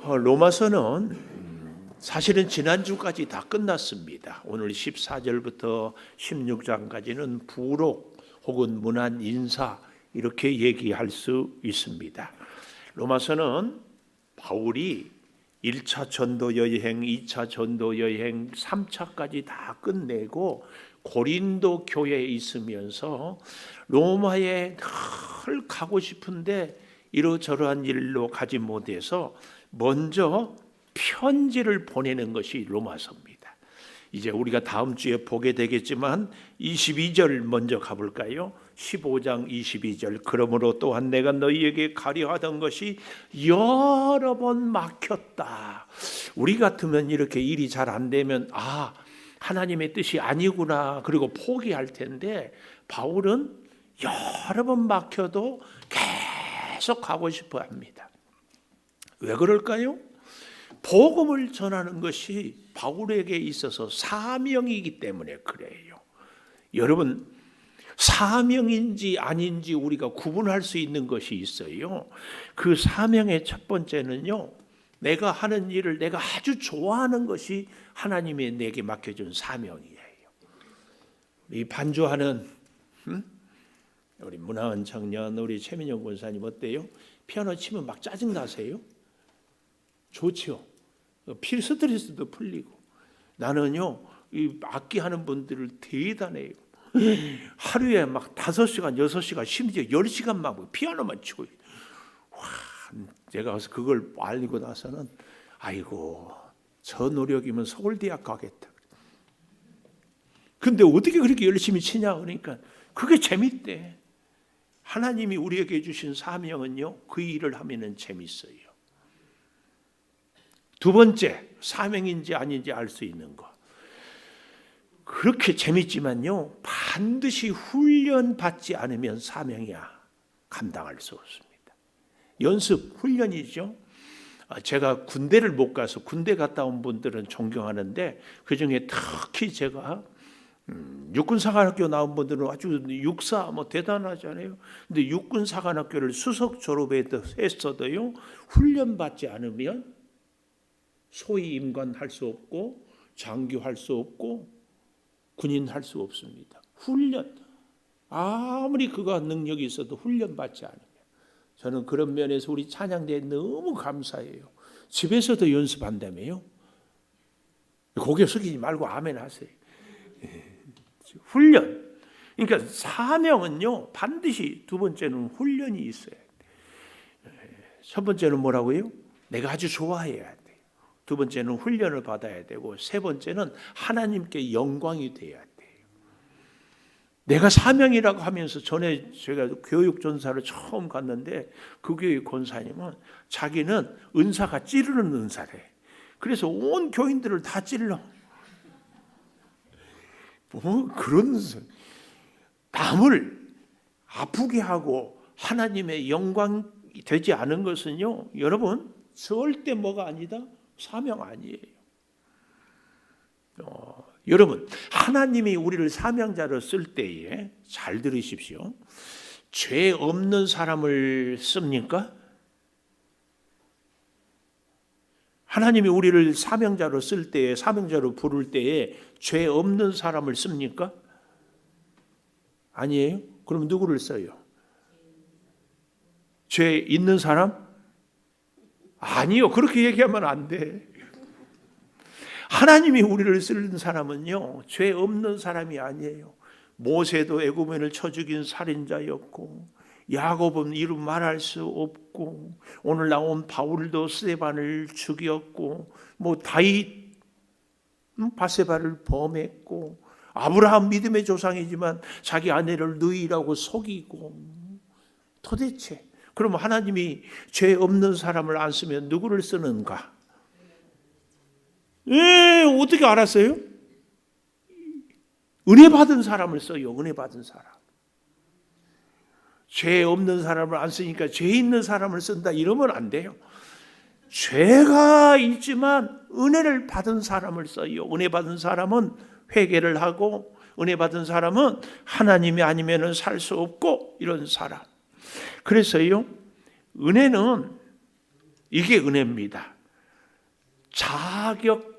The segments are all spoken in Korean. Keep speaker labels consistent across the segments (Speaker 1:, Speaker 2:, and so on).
Speaker 1: 로마서는 사실은 지난주까지 다 끝났습니다. 오늘 14절부터 16장까지는 부록 혹은 문안 인사 이렇게 얘기할 수 있습니다. 로마서는 바울이 1차 전도 여행, 2차 전도 여행, 3차까지 다 끝내고 고린도 교회에 있으면서 로마에 늘 가고 싶은데 이러저러한 일로 가지 못해서 먼저 편지를 보내는 것이 로마서입니다. 이제 우리가 다음 주에 보게 되겠지만 22절 먼저 가볼까요? 15장 22절. 그러므로 또한 내가 너희에게 가려 하던 것이 여러 번 막혔다. 우리 같으면 이렇게 일이 잘 안 되면 하나님의 뜻이 아니구나 그리고 포기할 텐데, 바울은 여러 번 막혀도 계속 가고 싶어 합니다. 왜 그럴까요? 복음을 전하는 것이 바울에게 있어서 사명이기 때문에 그래요. 여러분, 사명인지 아닌지 우리가 구분할 수 있는 것이 있어요. 그 사명의 첫 번째는요, 내가 하는 일을 내가 아주 좋아하는 것이 하나님이 내게 맡겨준 사명이에요. 이 반주하는 우리 문화원 청년, 우리 최민영 권사님 어때요? 피아노 치면 막 짜증 나세요? 좋죠. 스트레스도 풀리고. 나는요, 이 악기 하는 분들을 대단해요. 하루에 막 5시간, 6시간, 심지어 10시간 막 피아노만 치고. 제가 그걸 알고 나서는 아이고, 저 노력이면 서울대학 가겠다. 근데 어떻게 그렇게 열심히 치냐 그러니까 그게 재밌대. 하나님이 우리에게 주신 사명은요, 그 일을 하면은 재밌어요. 두 번째, 사명인지 아닌지 알 수 있는 것. 그렇게 재밌지만요, 반드시 훈련받지 않으면 사명이야 감당할 수 없습니다. 연습, 훈련이죠. 제가 군대를 못 가서 군대 갔다 온 분들은 존경하는데, 그중에 특히 제가 육군사관학교 나온 분들은 아주 육사 대단하잖아요. 근데 육군사관학교를 수석 졸업했어도요, 훈련받지 않으면 소위 임관 할 수 없고 장교 할 수 없고 군인 할 수 없습니다. 훈련, 아무리 그가 능력이 있어도 훈련받지 않으면. 저는 그런 면에서 우리 찬양대에 너무 감사해요. 집에서도 연습한다며요. 고개 숙이지 말고 아멘 하세요. 훈련. 그러니까 사명은요, 반드시 두 번째는 훈련이 있어야 돼요. 첫 번째는 뭐라고요? 내가 아주 좋아해야 돼요. 두 번째는 훈련을 받아야 되고, 세 번째는 하나님께 영광이 돼야 돼요. 내가 사명이라고 하면서, 전에 제가 교육전사를 처음 갔는데 그 교육 권사님은 자기는 은사가 찌르는 은사래. 그래서 온 교인들을 다 찔러. 그런 남을 아프게 하고 하나님의 영광이 되지 않은 것은요, 여러분, 절대 뭐가 아니다? 사명 아니에요. 여러분, 하나님이 우리를 사명자로 쓸 때에 잘 들으십시오. 죄 없는 사람을 씁니까? 하나님이 우리를 사명자로 쓸 때에, 사명자로 부를 때에 죄 없는 사람을 씁니까? 아니에요? 그럼 누구를 써요? 죄 있는 사람? 아니요. 그렇게 얘기하면 안 돼. 하나님이 우리를 쓰는 사람은요, 죄 없는 사람이 아니에요. 모세도 애굽인을 쳐 죽인 살인자였고, 야곱은 이루 말할 수 없고, 오늘 나온 바울도 스데반을 죽였고, 다윗 바세바를 범했고, 아브라함 믿음의 조상이지만 자기 아내를 누이라고 속이고. 도대체 그럼 하나님이 죄 없는 사람을 안 쓰면 누구를 쓰는가? 어떻게 알았어요? 은혜 받은 사람을 써요. 은혜 받은 사람. 죄 없는 사람을 안 쓰니까 죄 있는 사람을 쓴다 이러면 안 돼요. 죄가 있지만 은혜를 받은 사람을 써요. 은혜 받은 사람은 회개를 하고, 은혜 받은 사람은 하나님이 아니면 살 수 없고, 이런 사람. 그래서요, 은혜는 이게 은혜입니다.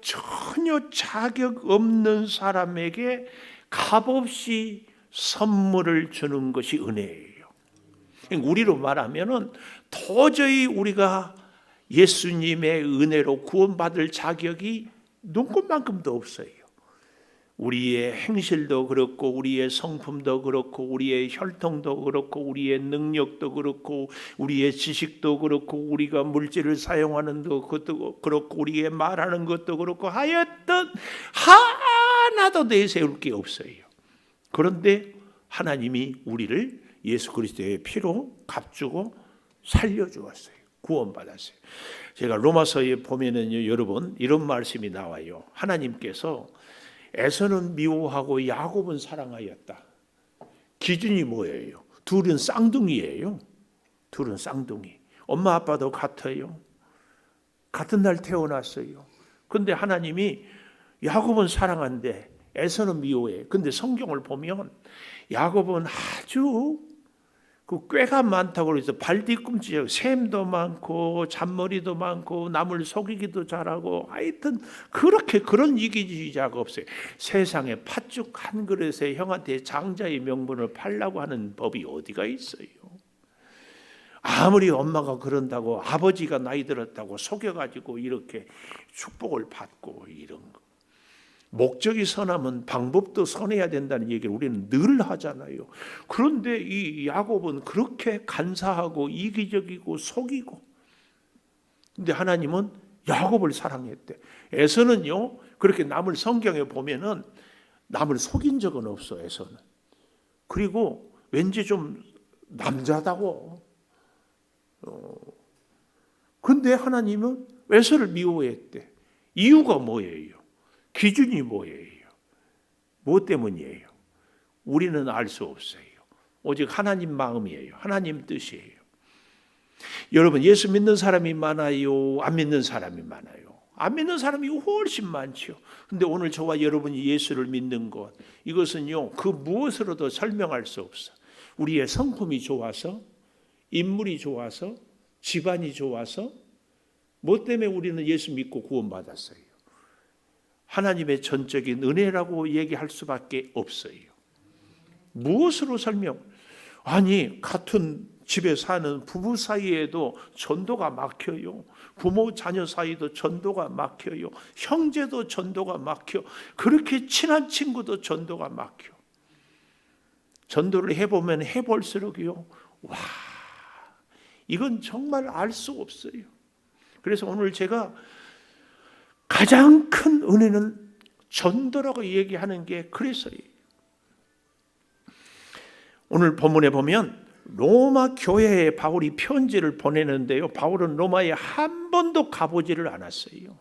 Speaker 1: 전혀 자격 없는 사람에게 값없이 선물을 주는 것이 은혜예요. 우리로 말하면은 도저히 우리가 예수님의 은혜로 구원받을 자격이 눈꽃만큼도 없어요. 우리의 행실도 그렇고, 우리의 성품도 그렇고, 우리의 혈통도 그렇고, 우리의 능력도 그렇고, 우리의 지식도 그렇고, 우리가 물질을 사용하는 것도 그렇고, 우리의 말하는 것도 그렇고, 하여튼 하나도 내세울 게 없어요. 그런데 하나님이 우리를 예수 그리스도의 피로 값주고 살려주었어요. 구원받았어요. 제가 로마서에 보면은요, 여러분 이런 말씀이 나와요. 하나님께서 에서는 미워하고 야곱은 사랑하였다. 기준이 뭐예요? 둘은 쌍둥이예요. 둘은 쌍둥이. 엄마 아빠도 같아요. 같은 날 태어났어요. 근데 하나님이 야곱은 사랑한데 에서는 미워해. 근데 성경을 보면 야곱은 아주 그 꾀가 많다고 그래서 발뒤꿈치에 샘도 많고 잔머리도 많고 남을 속이기도 잘하고 하여튼 그렇게 그런 이기주의자가 없어요. 세상에 팥죽 한 그릇에 형한테 장자의 명분을 팔라고 하는 법이 어디가 있어요. 아무리 엄마가 그런다고 아버지가 나이 들었다고 속여가지고 이렇게 축복을 받고 이런 거. 목적이 선하면 방법도 선해야 된다는 얘기를 우리는 늘 하잖아요. 그런데 이 야곱은 그렇게 간사하고 이기적이고 속이고, 근데 하나님은 야곱을 사랑했대. 에서는요 그렇게 남을 성경에 보면은 남을 속인 적은 없어. 에서는 그리고 왠지 좀 남자다고. 근데 하나님은 에서를 미워했대. 이유가 뭐예요? 기준이 뭐예요? 무엇 때문이에요? 우리는 알 수 없어요. 오직 하나님 마음이에요. 하나님 뜻이에요. 여러분 예수 믿는 사람이 많아요? 안 믿는 사람이 많아요? 안 믿는 사람이 훨씬 많죠. 근데 오늘 저와 여러분이 예수를 믿는 것, 이것은요 그 무엇으로도 설명할 수 없어. 우리의 성품이 좋아서, 인물이 좋아서, 집안이 좋아서, 뭐 때문에 우리는 예수 믿고 구원받았어요? 하나님의 전적인 은혜라고 얘기할 수밖에 없어요. 무엇으로 설명? 아니 같은 집에 사는 부부 사이에도 전도가 막혀요. 부모 자녀 사이도 전도가 막혀요. 형제도 전도가 막혀. 그렇게 친한 친구도 전도가 막혀. 전도를 해보면 해볼수록요, 와, 이건 정말 알 수 없어요. 그래서 오늘 제가 가장 큰 은혜는 전도라고 얘기하는 게 그래서요. 오늘 본문에 보면 로마 교회에 바울이 편지를 보내는데요. 바울은 로마에 한 번도 가보지를 않았어요.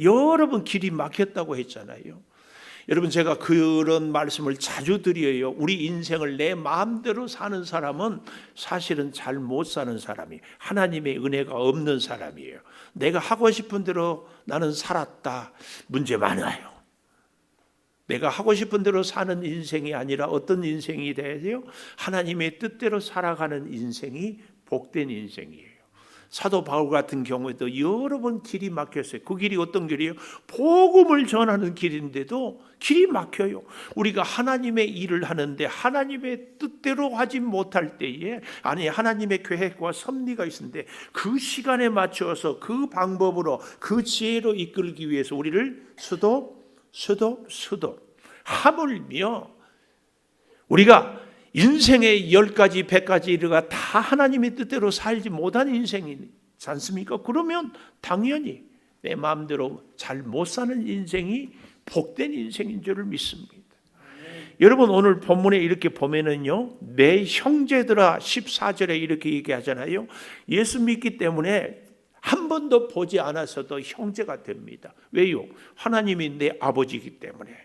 Speaker 1: 여러 번 길이 막혔다고 했잖아요. 여러분 제가 그런 말씀을 자주 드려요. 우리 인생을 내 마음대로 사는 사람은 사실은 잘 못 사는 사람이, 하나님의 은혜가 없는 사람이에요. 내가 하고 싶은 대로 나는 살았다. 문제 많아요. 내가 하고 싶은 대로 사는 인생이 아니라 어떤 인생이 돼요? 하나님의 뜻대로 살아가는 인생이 복된 인생이에요. 사도 바울 같은 경우에도 여러 번 길이 막혔어요. 그 길이 어떤 길이에요? 복음을 전하는 길인데도 길이 막혀요. 우리가 하나님의 일을 하는데 하나님의 뜻대로 하지 못할 때에, 아니 하나님의 계획과 섭리가 있는데 그 시간에 맞춰서 그 방법으로 그 지혜로 이끌기 위해서 우리를 수도 하물며 우리가 인생의 10가지 100가지 일가 다 하나님의 뜻대로 살지 못한 인생이지 않습니까? 그러면 당연히 내 마음대로 잘 못 사는 인생이 복된 인생인 줄을 믿습니다. 여러분 오늘 본문에 이렇게 보면은요, 내 형제들아 14절에 이렇게 얘기하잖아요. 예수 믿기 때문에 한 번도 보지 않았어도 형제가 됩니다. 왜요? 하나님이 내 아버지이기 때문에.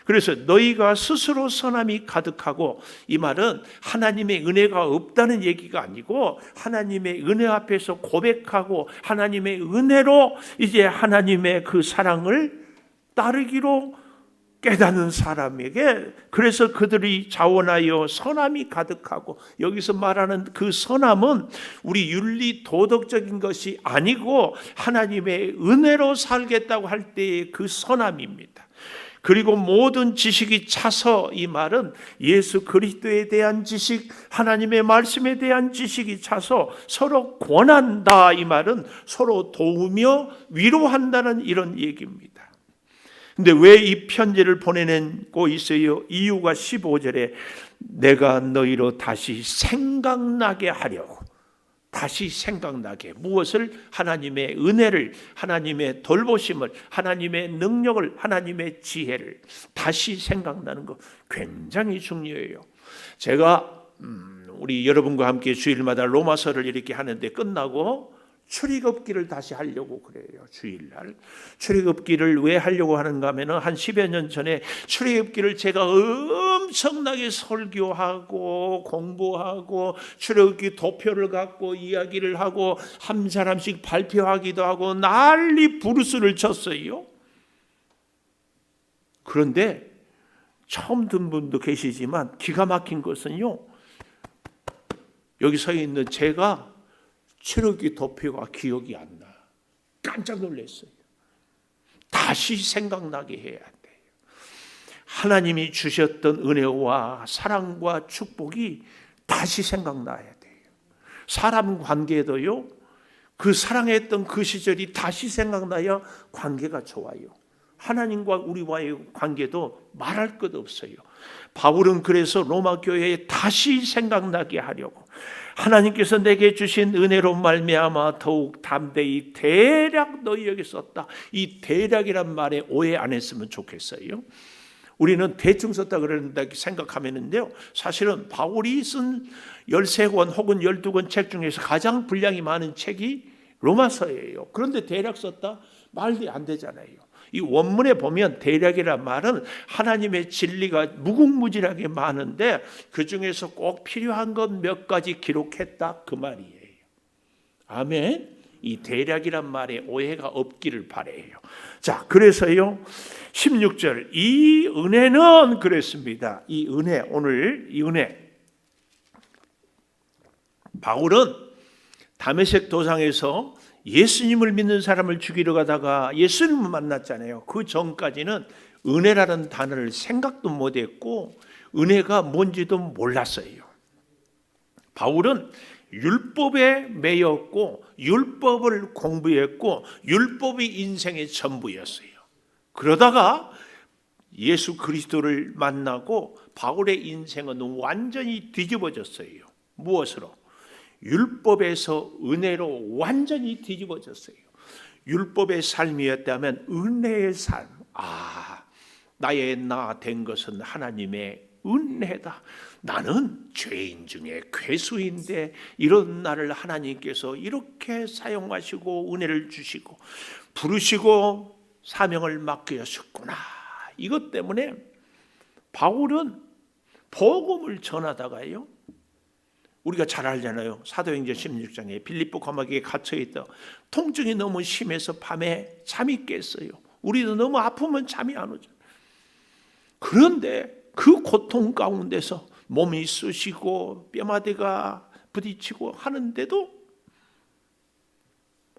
Speaker 1: 그래서 너희가 스스로 선함이 가득하고, 이 말은 하나님의 은혜가 없다는 얘기가 아니고 하나님의 은혜 앞에서 고백하고 하나님의 은혜로 이제 하나님의 그 사랑을 따르기로 깨닫는 사람에게, 그래서 그들이 자원하여 선함이 가득하고, 여기서 말하는 그 선함은 우리 윤리 도덕적인 것이 아니고 하나님의 은혜로 살겠다고 할 때의 그 선함입니다. 그리고 모든 지식이 차서, 이 말은 예수 그리스도에 대한 지식, 하나님의 말씀에 대한 지식이 차서 서로 권한다, 이 말은 서로 도우며 위로한다는 이런 얘기입니다. 근데 왜 이 편지를 보내고 있어요? 이유가 15절에 내가 너희로 다시 생각나게 하려고, 다시 생각나게, 무엇을? 하나님의 은혜를, 하나님의 돌보심을, 하나님의 능력을, 하나님의 지혜를 다시 생각나는 것 굉장히 중요해요. 제가 우리 여러분과 함께 주일마다 로마서를 이렇게 하는데 끝나고 출애굽기를 다시 하려고 그래요. 주일날 출애굽기를 왜 하려고 하는가 하면은 한 10여 년 전에 출애굽기를 제가 엄청나게 설교하고 공부하고 출애굽기 도표를 갖고 이야기를 하고 한 사람씩 발표하기도 하고 난리 부르스를 쳤어요. 그런데 처음 듣는 분도 계시지만 기가 막힌 것은요, 여기 서 있는 제가 출애굽기 도표가 기억이 안 나. 깜짝 놀랐어요. 다시 생각나게 해야 돼요. 하나님이 주셨던 은혜와 사랑과 축복이 다시 생각나야 돼요. 사람 관계도요, 그 사랑했던 그 시절이 다시 생각나야 관계가 좋아요. 하나님과 우리와의 관계도 말할 것 없어요. 바울은 그래서 로마 교회에 다시 생각나게 하려고, 하나님께서 내게 주신 은혜로 말미암아 더욱 담대히 대략 너희에게 썼다. 이 대략이란 말에 오해 안 했으면 좋겠어요. 우리는 대충 썼다 그러는다 생각하면은요, 사실은 바울이 쓴 13권 혹은 12권 책 중에서 가장 분량이 많은 책이 로마서예요. 그런데 대략 썼다? 말이 안 되잖아요. 이 원문에 보면 대략이란 말은 하나님의 진리가 무궁무진하게 많은데 그 중에서 꼭 필요한 것 몇 가지 기록했다, 그 말이에요. 아멘. 이 대략이란 말에 오해가 없기를 바라요. 자, 그래서요 16절, 이 은혜는 그랬습니다. 이 은혜, 오늘 이 은혜, 바울은 다메섹 도상에서 예수님을 믿는 사람을 죽이러 가다가 예수님을 만났잖아요. 그 전까지는 은혜라는 단어를 생각도 못했고 은혜가 뭔지도 몰랐어요. 바울은 율법에 매였고 율법을 공부했고 율법이 인생의 전부였어요. 그러다가 예수 그리스도를 만나고 바울의 인생은 완전히 뒤집어졌어요. 무엇으로? 율법에서 은혜로 완전히 뒤집어졌어요. 율법의 삶이었다면 은혜의 삶, 나의 나 된 것은 하나님의 은혜다. 나는 죄인 중에 괴수인데 이런 나를 하나님께서 이렇게 사용하시고 은혜를 주시고 부르시고 사명을 맡기셨구나. 이것 때문에 바울은 복음을 전하다가요, 우리가 잘 알잖아요. 사도행전 16장에 빌립보 감옥에 갇혀있다. 통증이 너무 심해서 밤에 잠이 깼어요. 우리도 너무 아프면 잠이 안 오죠. 그런데 그 고통 가운데서 몸이 쑤시고 뼈마디가 부딪히고 하는데도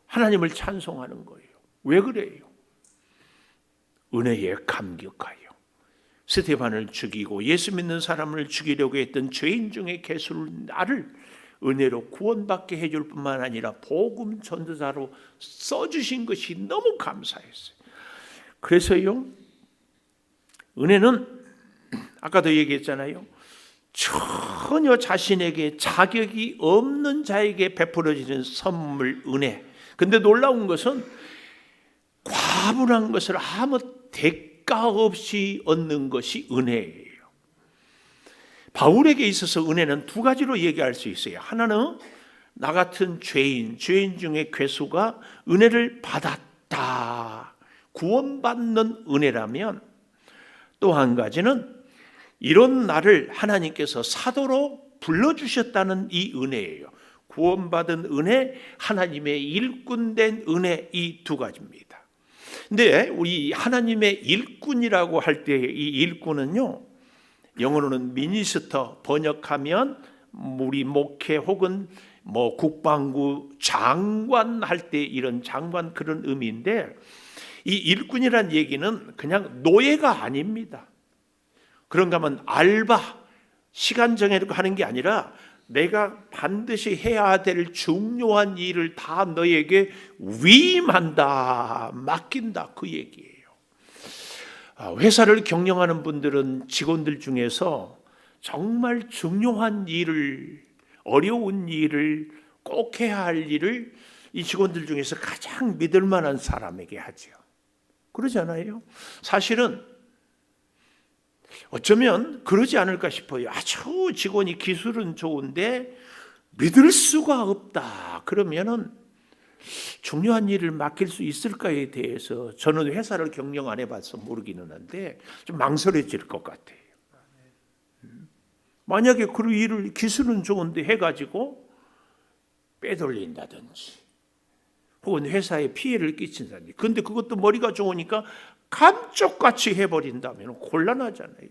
Speaker 1: 하나님을 찬송하는 거예요. 왜 그래요? 은혜에 감격하여 스데반을 죽이고 예수 믿는 사람을 죽이려고 했던 죄인 중에 괴수를 나를 은혜로 구원받게 해줄 뿐만 아니라 복음 전도자로 써주신 것이 너무 감사했어요. 그래서요, 은혜는 아까도 얘기했잖아요. 전혀 자신에게 자격이 없는 자에게 베풀어지는 선물, 은혜. 근데 놀라운 것은 과분한 것을 아무 대가 없이 얻는 것이 은혜예요. 바울에게 있어서 은혜는 두 가지로 얘기할 수 있어요. 하나는 나 같은 죄인 중에 괴수가 은혜를 받았다, 구원받는 은혜라면, 또 한 가지는 이런 나를 하나님께서 사도로 불러주셨다는 이 은혜예요. 구원받은 은혜, 하나님의 일꾼된 은혜, 이 두 가지입니다. 근데 우리 하나님의 일꾼이라고 할 때 이 일꾼은요, 영어로는 미니스터, 번역하면 우리 목회 혹은 뭐 국방부 장관 할 때 이런 장관 그런 의미인데, 이 일꾼이란 얘기는 그냥 노예가 아닙니다. 그런가 하면 알바, 시간 정해놓고 하는 게 아니라 내가 반드시 해야 될 중요한 일을 다 너에게 위임한다, 맡긴다, 그 얘기예요. 회사를 경영하는 분들은 직원들 중에서 정말 중요한 일을, 어려운 일을, 꼭 해야 할 일을 이 직원들 중에서 가장 믿을 만한 사람에게 하죠. 그러지 않아요? 사실은 어쩌면 그러지 않을까 싶어요. 아주 직원이 기술은 좋은데 믿을 수가 없다. 그러면은 중요한 일을 맡길 수 있을까에 대해서 저는 회사를 경영 안 해봐서 모르기는 한데 좀 망설여질 것 같아요. 만약에 그 일을 기술은 좋은데 해가지고 빼돌린다든지 혹은 회사에 피해를 끼친다든지, 근데 그것도 머리가 좋으니까 감쪽같이 해버린다면 곤란하잖아요.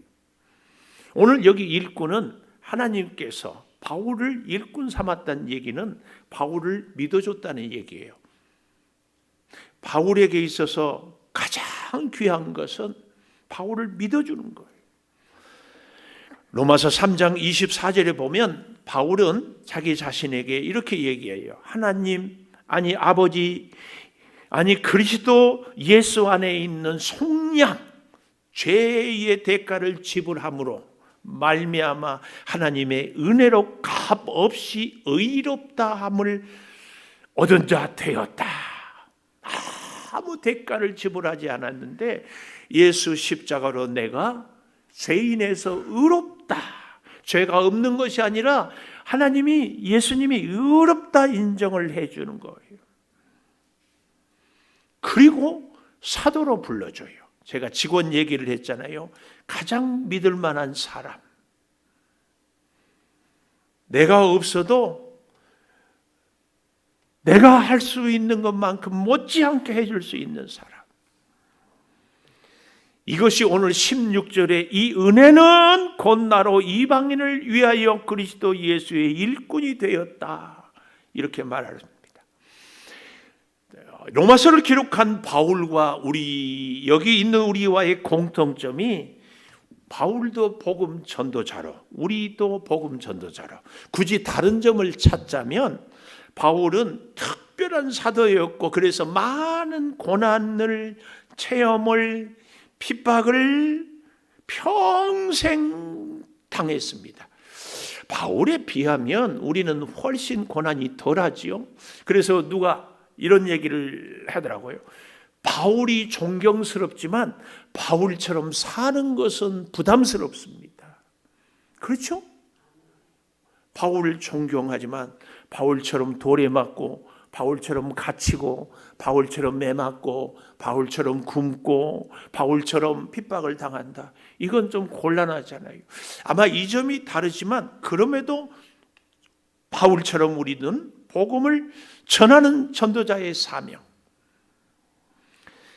Speaker 1: 오늘 여기 일꾼은 하나님께서 바울을 일꾼 삼았다는 얘기는 바울을 믿어줬다는 얘기예요. 바울에게 있어서 가장 귀한 것은 바울을 믿어주는 거예요. 로마서 3장 24절에 보면 바울은 자기 자신에게 이렇게 얘기해요. 하나님, 아니 아버지, 아니 그리스도 예수 안에 있는 속량, 죄의 대가를 지불함으로 말미암아 하나님의 은혜로 값없이 의롭다 함을 얻은 자 되었다. 아무 대가를 지불하지 않았는데 예수 십자가로 내가 죄인에서 의롭다, 죄가 없는 것이 아니라 하나님이, 예수님이 의롭다 인정을 해주는 거예요. 그리고 사도로 불러줘요. 제가 직원 얘기를 했잖아요. 가장 믿을 만한 사람, 내가 없어도 내가 할 수 있는 것만큼 못지않게 해줄 수 있는 사람. 이것이 오늘 16절에 이 은혜는 곧 나로 이방인을 위하여 그리스도 예수의 일꾼이 되었다, 이렇게 말합니다. 로마서를 기록한 바울과 우리 여기 있는 우리와의 공통점이, 바울도 복음 전도자로, 우리도 복음 전도자로. 굳이 다른 점을 찾자면 바울은 특별한 사도였고, 그래서 많은 고난을, 체험을, 핍박을 평생 당했습니다. 바울에 비하면 우리는 훨씬 고난이 덜하지요. 그래서 누가 이런 얘기를 하더라고요. 바울이 존경스럽지만 바울처럼 사는 것은 부담스럽습니다. 그렇죠? 바울을 존경하지만 바울처럼 돌에 맞고, 바울처럼 갇히고, 바울처럼 매 맞고, 바울처럼 굶고, 바울처럼 핍박을 당한다, 이건 좀 곤란하잖아요. 아마 이 점이 다르지만 그럼에도 바울처럼 우리는 복음을 전하는 전도자의 사명.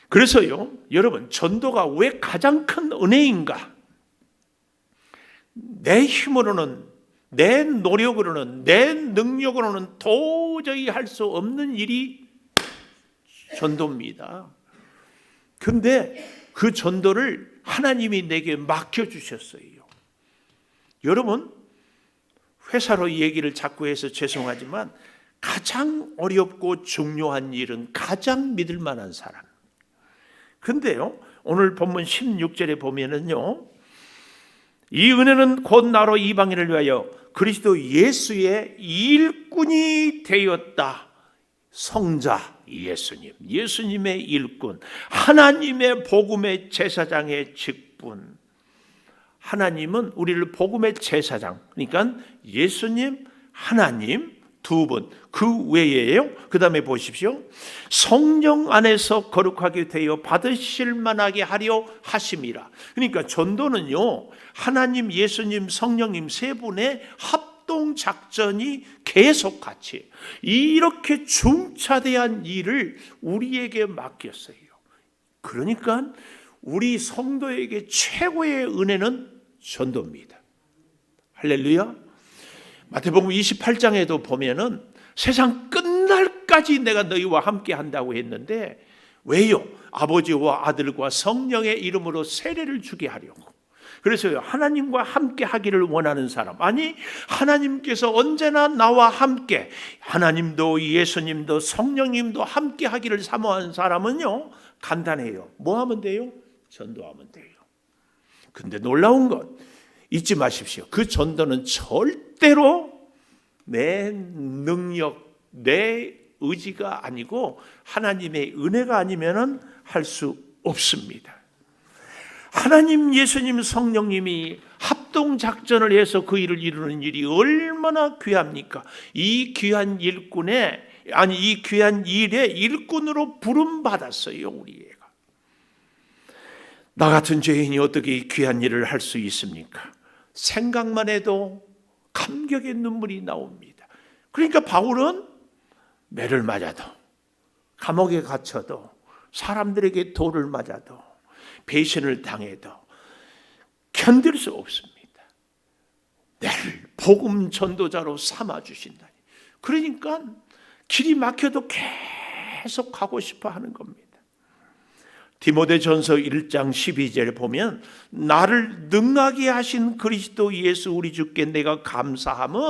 Speaker 1: 그래서요, 여러분, 전도가 왜 가장 큰 은혜인가? 내 힘으로는, 내 노력으로는, 내 능력으로는 도저히 할 수 없는 일이 전도입니다. 근데 그 전도를 하나님이 내게 맡겨주셨어요. 여러분, 회사로 얘기를 자꾸 해서 죄송하지만 가장 어렵고 중요한 일은 가장 믿을 만한 사람. 근데요, 오늘 본문 16절에 보면은요, 이 은혜는 곧 나로 이방인을 위하여 그리스도 예수의 일꾼이 되었다. 성자 예수님, 예수님의 일꾼, 하나님의 복음의 제사장의 직분. 하나님은 우리를 복음의 제사장, 그러니까 예수님, 하나님 두 분, 그 외에요. 그 다음에 보십시오. 성령 안에서 거룩하게 되어 받으실 만하게 하려 하심이라. 그러니까 전도는요, 하나님, 예수님, 성령님 세 분의 합동 작전이 계속 같이 이렇게 중차대한 일을 우리에게 맡겼어요. 그러니까 우리 성도에게 최고의 은혜는 전도입니다. 할렐루야. 마태복음 28장에도 보면은 세상 끝날까지 내가 너희와 함께 한다고 했는데 왜요? 아버지와 아들과 성령의 이름으로 세례를 주게 하려고. 그래서 하나님과 함께 하기를 원하는 사람, 아니 하나님께서 언제나 나와 함께, 하나님도 예수님도 성령님도 함께 하기를 사모하는 사람은요 간단해요. 뭐 하면 돼요? 전도하면 돼요. 근데 놀라운 것 잊지 마십시오. 그 전도는 절대로 내 능력, 내 의지가 아니고 하나님의 은혜가 아니면은 할 수 없습니다. 하나님, 예수님, 성령님이 합동작전을 해서 그 일을 이루는 일이 얼마나 귀합니까? 이 귀한 일꾼의, 아니 이 귀한 일의 일꾼으로 부름받았어요, 우리 애가. 나 같은 죄인이 어떻게 이 귀한 일을 할 수 있습니까? 생각만 해도 감격의 눈물이 나옵니다. 그러니까 바울은 매를 맞아도, 감옥에 갇혀도, 사람들에게 돌을 맞아도, 배신을 당해도 견딜 수 없습니다. 나를 복음 전도자로 삼아 주신다니. 그러니까 길이 막혀도 계속 가고 싶어 하는 겁니다. 디모데전서 1장 12절에 보면 나를 능하게 하신 그리스도 예수 우리 주께 내가 감사함은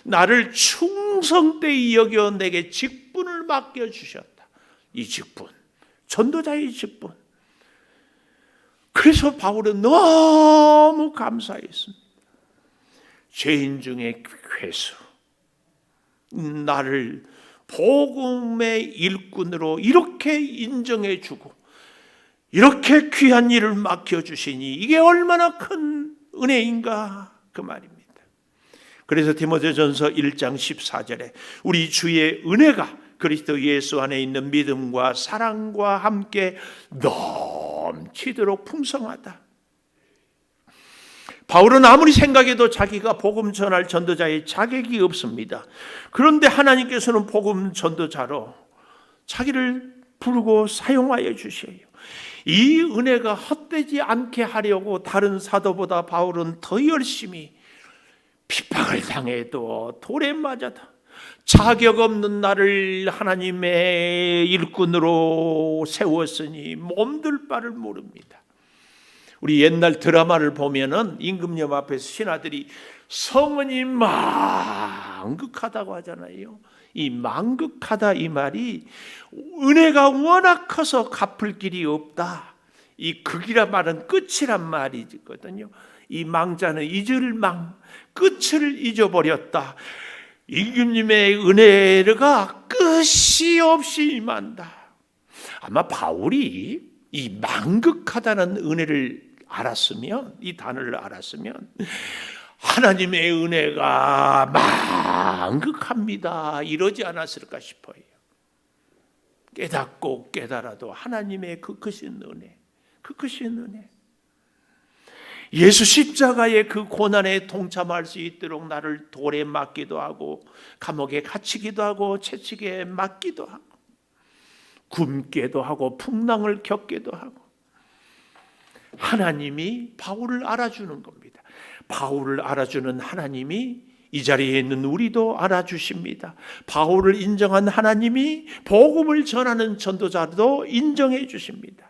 Speaker 1: 나를 충성되이 여겨 내게 직분을 맡겨주셨다. 이 직분, 전도자의 직분. 그래서 바울은 너무 감사했습니다. 죄인 중에 괴수, 나를 복음의 일꾼으로 이렇게 인정해 주고 이렇게 귀한 일을 맡겨주시니 이게 얼마나 큰 은혜인가, 그 말입니다. 그래서 디모데전서 1장 14절에 우리 주의 은혜가 그리스도 예수 안에 있는 믿음과 사랑과 함께 넘치도록 풍성하다. 바울은 아무리 생각해도 자기가 복음 전할 전도자의 자격이 없습니다. 그런데 하나님께서는 복음 전도자로 자기를 부르고 사용하여 주셔요. 이 은혜가 헛되지 않게 하려고 다른 사도보다 바울은 더 열심히 핍박을 당해도 돌에 맞아도 자격 없는 나를 하나님의 일꾼으로 세웠으니 몸둘 바를 모릅니다. 우리 옛날 드라마를 보면은 임금님 앞에서 신하들이 성은이 망극하다고 하잖아요. 이 망극하다 이 말이 은혜가 워낙 커서 갚을 길이 없다. 이 극이란 말은 끝이란 말이거든요. 이 망자는 잊을 망, 끝을 잊어버렸다. 임금님의 은혜가 끝이 없이 임한다. 아마 바울이 이 망극하다는 은혜를 알았으면, 이 단어를 알았으면 하나님의 은혜가 망극합니다 이러지 않았을까 싶어요. 깨닫고 깨달아도 하나님의 그 크신 은혜, 그 크신 은혜, 예수 십자가의 그 고난에 동참할 수 있도록 나를 돌에 맞기도 하고 감옥에 갇히기도 하고 채찍에 맞기도 하고 굶기도 하고 풍랑을 겪기도 하고 하나님이 바울을 알아주는 겁니다. 바울을 알아주는 하나님이 이 자리에 있는 우리도 알아주십니다. 바울을 인정한 하나님이 복음을 전하는 전도자도 인정해 주십니다.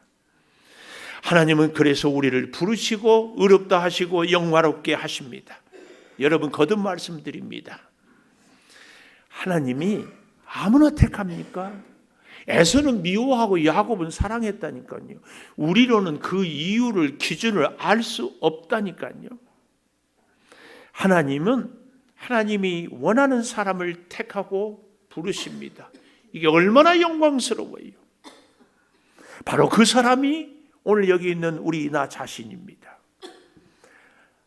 Speaker 1: 하나님은 그래서 우리를 부르시고 의롭다 하시고 영화롭게 하십니다. 여러분 거듭 말씀드립니다. 하나님이 아무나 택합니까? 에서는 미워하고 야곱은 사랑했다니까요. 우리로는 그 이유를, 기준을 알 수 없다니까요. 하나님은 하나님이 원하는 사람을 택하고 부르십니다. 이게 얼마나 영광스러워요. 바로 그 사람이 오늘 여기 있는 우리 나 자신입니다.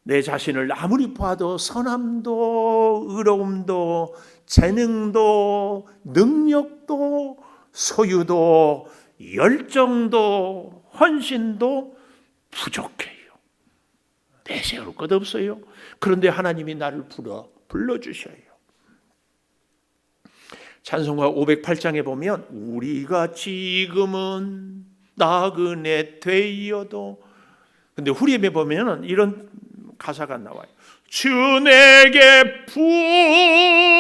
Speaker 1: 내 자신을 아무리 봐도 선함도 의로움도 재능도 능력도 소유도 열정도 헌신도 부족해요. 내세울 것 없어요. 그런데 하나님이 나를 불러주셔요. 찬송가 508장에 보면 우리가 지금은 나그네 되어도. 근데 후렴에 보면은 이런 가사가 나와요. 주 내게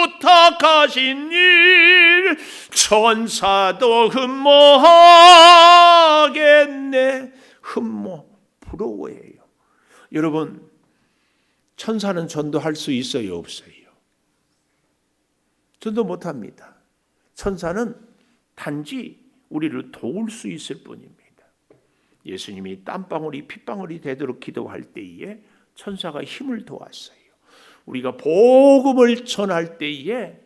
Speaker 1: 부탁하신 일 천사도 흠모하겠네. 흠모, 부러워해요. 여러분, 천사는 전도할 수 있어요, 없어요? 전도 못합니다. 천사는 단지 우리를 도울 수 있을 뿐입니다. 예수님이 땀방울이 핏방울이 되도록 기도할 때에 천사가 힘을 도왔어요. 우리가 복음을 전할 때에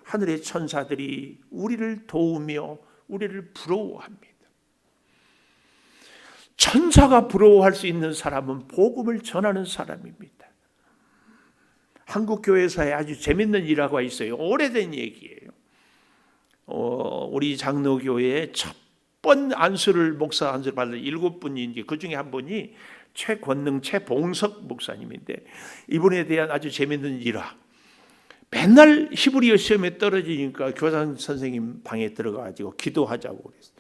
Speaker 1: 하늘의 천사들이 우리를 도우며 우리를 부러워합니다. 천사가 부러워할 수 있는 사람은 복음을 전하는 사람입니다. 한국 교회사에 아주 재밌는 일화가 있어요. 오래된 얘기예요. 우리 장로교회에 첫 번 안수를 목사 안수를 받은 7분이 그 중에 한 분이 최권능 최봉석 목사님인데, 이분에 대한 아주 재밌는 일화. 맨날 히브리어 시험에 떨어지니까 교장 선생님 방에 들어가가지고 기도하자고 그랬어요.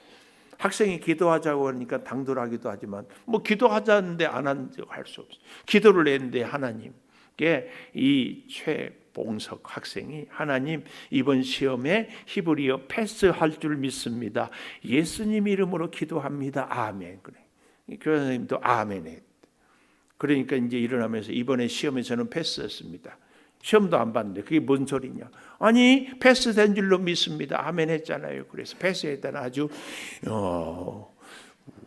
Speaker 1: 학생이 기도하자고 하니까 당돌하기도 하지만 뭐 기도하자는데 안 한 적 할 수 없어요. 기도를 했는데 하나님께 이 최봉석 학생이, 하나님 이번 시험에 히브리어 패스할 줄 믿습니다. 예수님 이름으로 기도합니다. 아멘. 그래. 교장님도 아멘 했대. 그러니까 이제 일어나면서 이번에 시험에 저는 패스했습니다. 시험도 안 봤는데 그게 뭔 소리냐? 아니 패스된 줄로 믿습니다. 아멘 했잖아요. 그래서 패스했다는 아주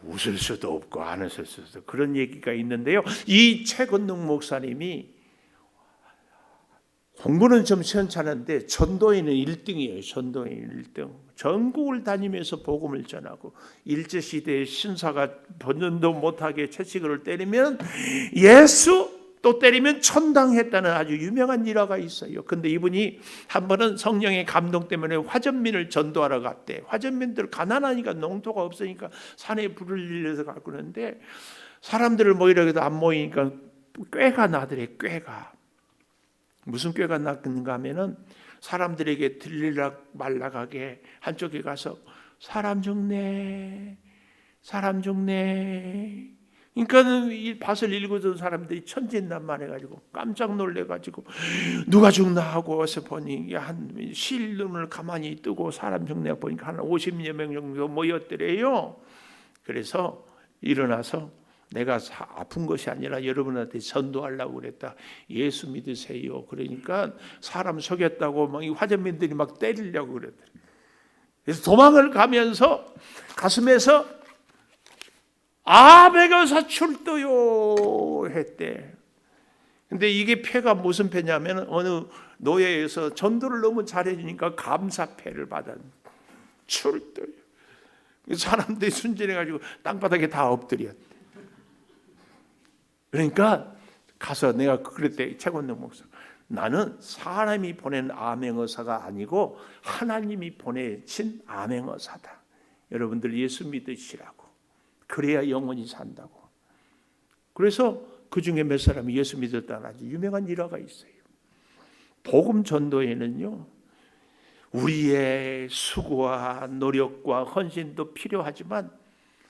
Speaker 1: 웃을 수도 없고 안 웃을 수도 없고 그런 얘기가 있는데요. 이 최건능 목사님이 공부는 좀 시원찮은데 전도에는 1등이에요. 전도인 1등. 전국을 다니면서 복음을 전하고, 일제시대의 신사가 번전도 못하게 채찍을 때리면 예수, 또 때리면 천당했다는 아주 유명한 일화가 있어요. 근데 이분이 한 번은 성령의 감동 때문에 화전민을 전도하러 갔대. 화전민들 가난하니까 농토가 없으니까 산에 불을 일려서 가고 그러는데 사람들을 모이려고 해도 안 모이니까 꾀가 나더래. 꾀가. 무슨 꾀가 났는가 하면은 사람들에게 들리락 말락하게 한쪽에 가서 사람 죽네, 사람 죽네. 그러니까는 이 밭을 일구던 사람들이 천진난만해가지고 깜짝 놀래가지고 누가 죽나 하고 와서 보니 한 실눈을 가만히 뜨고 사람 죽네 보니까 한 50여 명 정도 모였더래요. 그래서 일어나서 내가 아픈 것이 아니라 여러분한테 전도하려고 그랬다. 예수 믿으세요. 그러니까 사람 속였다고 막 이 화전민들이 막 때리려고 그랬더래. 그래서 도망을 가면서 가슴에서 아베가사 출도요 했대. 근데 이게 패가 무슨 패냐면 어느 노예에서 전도를 너무 잘해주니까 감사패를 받았는데 출도요. 사람들이 순진해가지고 땅바닥에 다 엎드렸대. 그러니까 가서 내가 그랬대. 최건능 목사, 나는 사람이 보낸 암행어사가 아니고 하나님이 보내신 암행어사다. 여러분들 예수 믿으시라고. 그래야 영원히 산다고. 그래서 그 중에 몇 사람이 예수 믿었다는 아주 유명한 일화가 있어요. 복음 전도에는요, 우리의 수고와 노력과 헌신도 필요하지만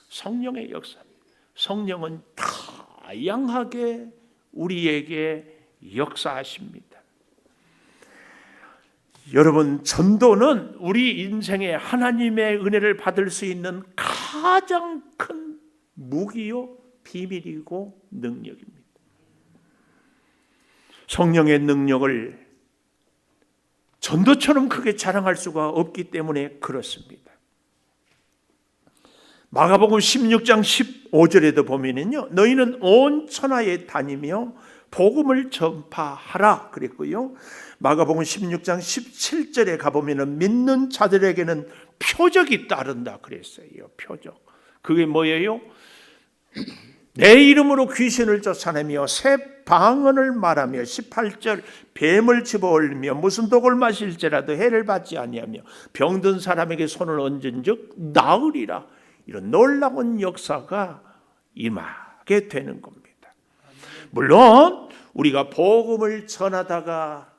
Speaker 1: 성령의 역사입니다. 성령은 다양하게 우리에게 역사하십니다. 여러분, 전도는 우리 인생에 하나님의 은혜를 받을 수 있는 가장 큰 무기요, 비밀이고 능력입니다. 성령의 능력을 전도처럼 크게 자랑할 수가 없기 때문에 그렇습니다. 마가복음 16장 15절에도 보면은요, 너희는 온 천하에 다니며 복음을 전파하라 그랬고요. 마가복음 16장 17절에 가보면은 믿는 자들에게는 표적이 따른다 그랬어요. 표적. 그게 뭐예요? 내 이름으로 귀신을 쫓아내며 새 방언을 말하며 18절 뱀을 집어올리며 무슨 독을 마실지라도 해를 받지 아니하며 병든 사람에게 손을 얹은즉 나으리라. 이런 놀라운 역사가 임하게 되는 겁니다. 물론 우리가 복음을 전하다가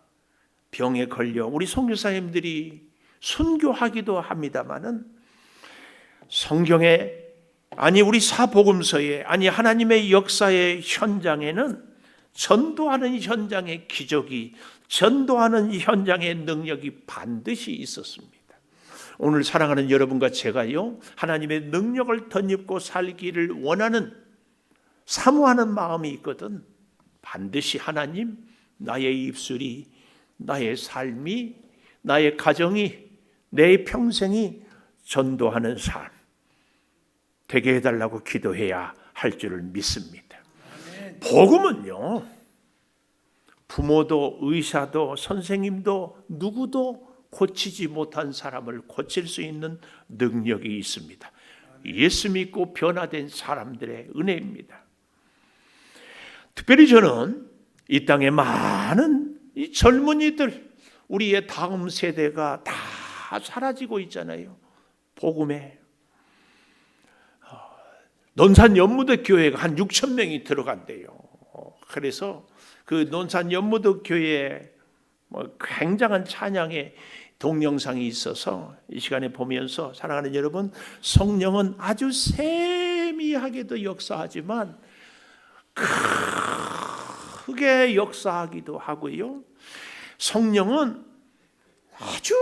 Speaker 1: 병에 걸려 우리 선교사님들이 순교하기도 합니다마는 성경에 아니 우리 사복음서에, 아니 하나님의 역사의 현장에는 전도하는 현장의 기적이, 전도하는 현장의 능력이 반드시 있었습니다. 오늘 사랑하는 여러분과 제가요, 하나님의 능력을 덧입고 살기를 원하는, 사모하는 마음이 있거든, 반드시 하나님, 나의 입술이, 나의 삶이, 나의 가정이, 내 평생이 전도하는 삶 되게 해달라고 기도해야 할 줄을 믿습니다. 복음은요, 부모도 의사도 선생님도 누구도 고치지 못한 사람을 고칠 수 있는 능력이 있습니다. 예수 믿고 변화된 사람들의 은혜입니다. 특별히 저는 이 땅에 많은 이 젊은이들, 우리의 다음 세대가 다 사라지고 있잖아요. 복음에 논산 연무대 교회가 한 6천 명이 들어간대요. 그래서 그 논산 연무대 교회에 굉장한 찬양의 동영상이 있어서 이 시간에 보면서, 사랑하는 여러분, 성령은 아주 세미하게도 역사하지만 크게 역사하기도 하고요, 성령은 아주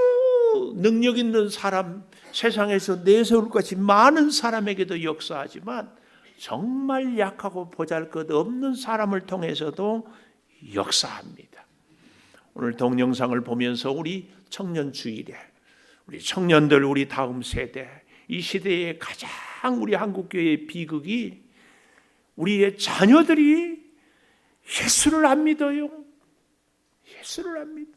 Speaker 1: 능력 있는 사람, 세상에서 내세울 것이 많은 사람에게도 역사하지만 정말 약하고 보잘것없는 사람을 통해서도 역사합니다. 오늘 동영상을 보면서 우리 청년 주일에, 우리 청년들, 우리 다음 세대, 이 시대의 가장 우리 한국교회의 비극이 우리의 자녀들이 예수를 안 믿어요. 예수를 안 믿어.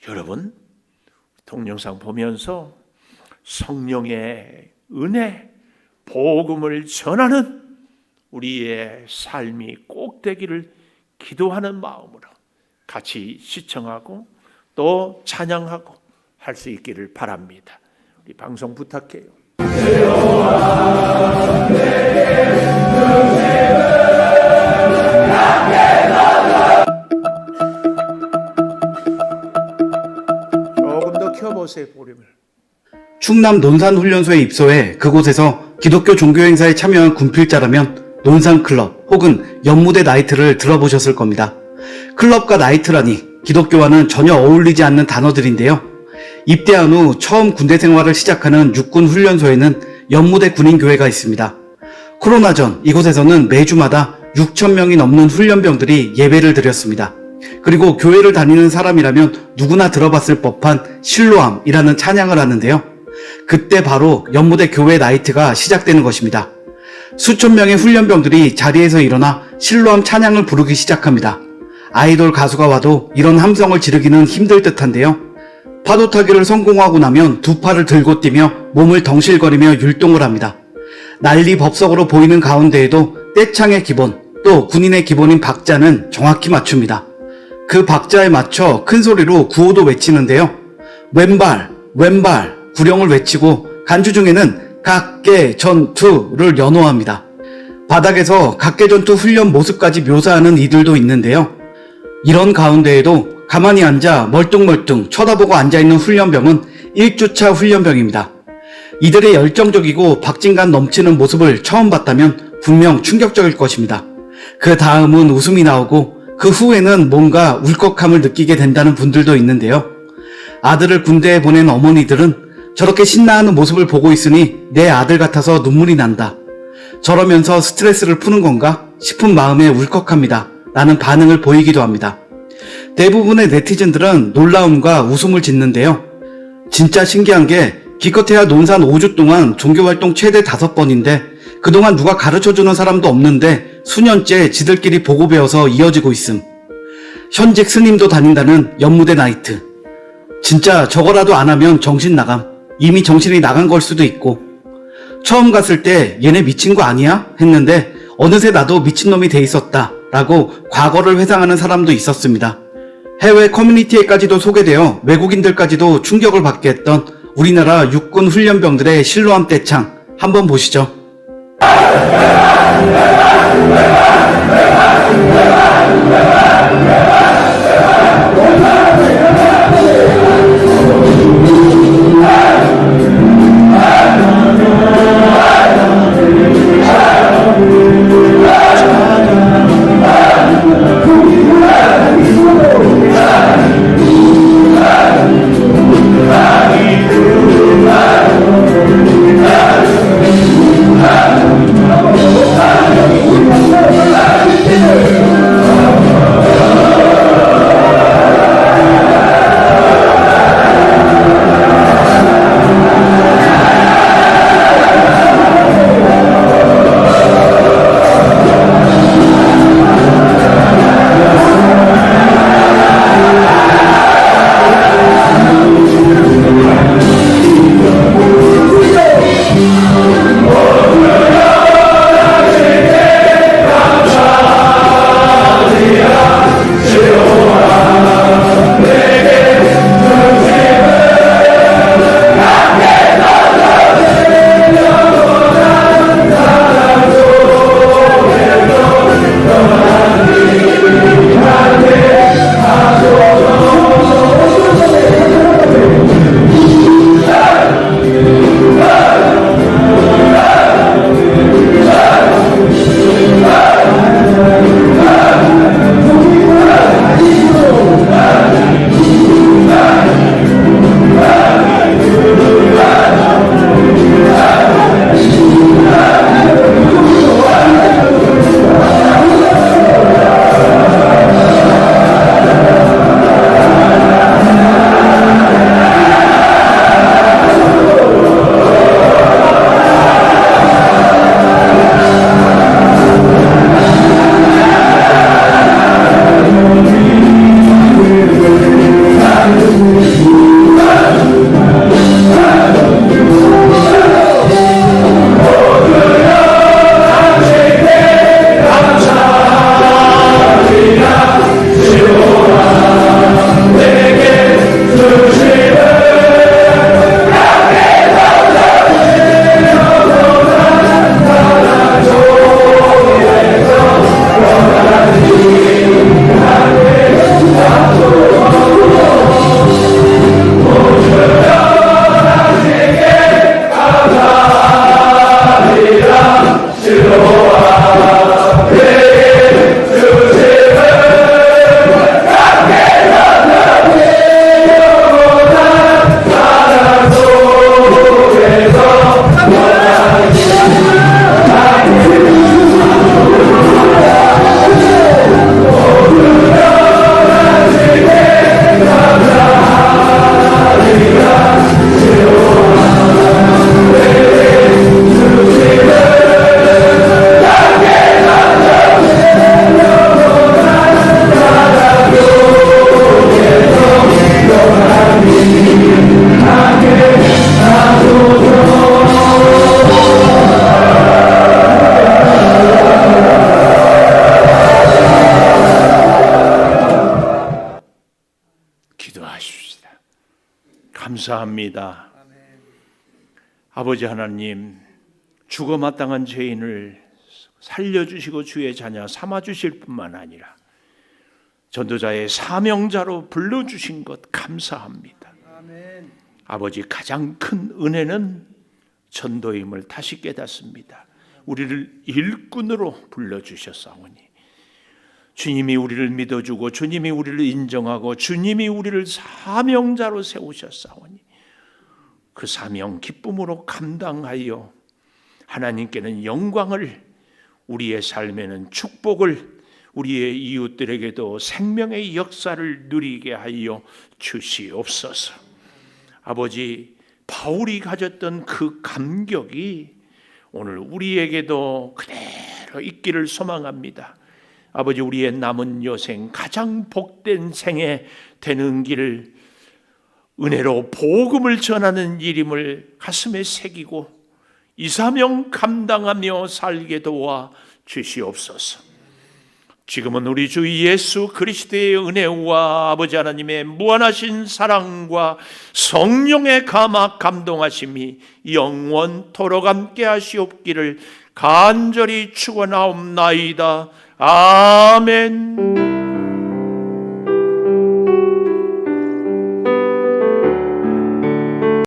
Speaker 1: 여러분, 동영상 보면서 성령의 은혜, 복음을 전하는 우리의 삶이 꼭 되기를 기도하는 마음으로 같이 시청하고 또 찬양하고 할 수 있기를 바랍니다. 우리 방송 부탁해요. 조금 더 켜보세요, 볼륨을.
Speaker 2: 충남 논산훈련소에 입소해 그곳에서 기독교 종교행사에 참여한 군필자라면 논산클럽 혹은 연무대 나이트를 들어보셨을 겁니다. 클럽과 나이트라니 기독교와는 전혀 어울리지 않는 단어들인데요. 입대한 후 처음 군대 생활을 시작하는 육군훈련소에는 연무대 군인교회가 있습니다. 코로나 전 이곳에서는 매주마다 6,000명이 넘는 훈련병들이 예배를 드렸습니다. 그리고 교회를 다니는 사람이라면 누구나 들어봤을 법한 실로암이라는 찬양을 하는데요. 그때 바로 연무대 교회 나이트가 시작되는 것입니다. 수천 명의 훈련병들이 자리에서 일어나 실로암 찬양을 부르기 시작합니다. 아이돌 가수가 와도 이런 함성을 지르기는 힘들 듯한데요. 파도 타기를 성공하고 나면 두 팔을 들고 뛰며 몸을 덩실거리며 율동을 합니다. 난리 법석으로 보이는 가운데에도 떼창의 기본, 또 군인의 기본인 박자는 정확히 맞춥니다. 그 박자에 맞춰 큰 소리로 구호도 외치는데요. 왼발, 왼발, 구령을 외치고 간주 중에는 각계전투를 연호합니다. 바닥에서 각계전투 훈련 모습까지 묘사하는 이들도 있는데요. 이런 가운데에도 가만히 앉아 멀뚱멀뚱 쳐다보고 앉아있는 훈련병은 1주차 훈련병입니다. 이들의 열정적이고 박진감 넘치는 모습을 처음 봤다면 분명 충격적일 것입니다. 그 다음은 웃음이 나오고 그 후에는 뭔가 울컥함을 느끼게 된다는 분들도 있는데요. 아들을 군대에 보낸 어머니들은 저렇게 신나하는 모습을 보고 있으니 내 아들 같아서 눈물이 난다. 저러면서 스트레스를 푸는 건가 싶은 마음에 울컥합니다. 라는 반응을 보이기도 합니다. 대부분의 네티즌들은 놀라움과 웃음을 짓는데요. 진짜 신기한 게 기껏해야 논산 5주 동안 종교활동 최대 5번인데 그동안 누가 가르쳐주는 사람도 없는데 수년째 지들끼리 보고 배워서 이어지고 있음. 현직 스님도 다닌다는 연무대 나이트. 진짜 저거라도 안 하면 정신 나감. 이미 정신이 나간 걸 수도 있고. 처음 갔을 때 얘네 미친 거 아니야? 했는데 어느새 나도 미친놈이 돼 있었다 라고 과거를 회상하는 사람도 있었습니다. 해외 커뮤니티에까지도 소개되어 외국인들까지도 충격을 받게 했던 우리나라 육군 훈련병들의 실로암 떼창 한번 보시죠.
Speaker 1: 감사합니다. 아버지 하나님, 죽어 마땅한 죄인을 살려주시고 주의 자녀 삼아주실 뿐만 아니라 전도자의 사명자로 불러주신 것 감사합니다. 아버지, 가장 큰 은혜는 전도임을 다시 깨닫습니다. 우리를 일꾼으로 불러주셨사오니 주님이 우리를 믿어주고 주님이 우리를 인정하고 주님이 우리를 사명자로 세우셨사오니 그 사명 기쁨으로 감당하여 하나님께는 영광을, 우리의 삶에는 축복을, 우리의 이웃들에게도 생명의 역사를 누리게 하여 주시옵소서. 아버지, 바울이 가졌던 그 감격이 오늘 우리에게도 그대로 있기를 소망합니다. 아버지, 우리의 남은 여생 가장 복된 생에 되는 길을 은혜로 복음을 전하는 일임을 가슴에 새기고 이 사명 감당하며 살게 도와 주시옵소서. 지금은 우리 주 예수 그리스도의 은혜와 아버지 하나님의 무한하신 사랑과 성령의 감화 감동하심이 영원토록 함께 하시옵기를 간절히 축원하옵나이다. 아멘.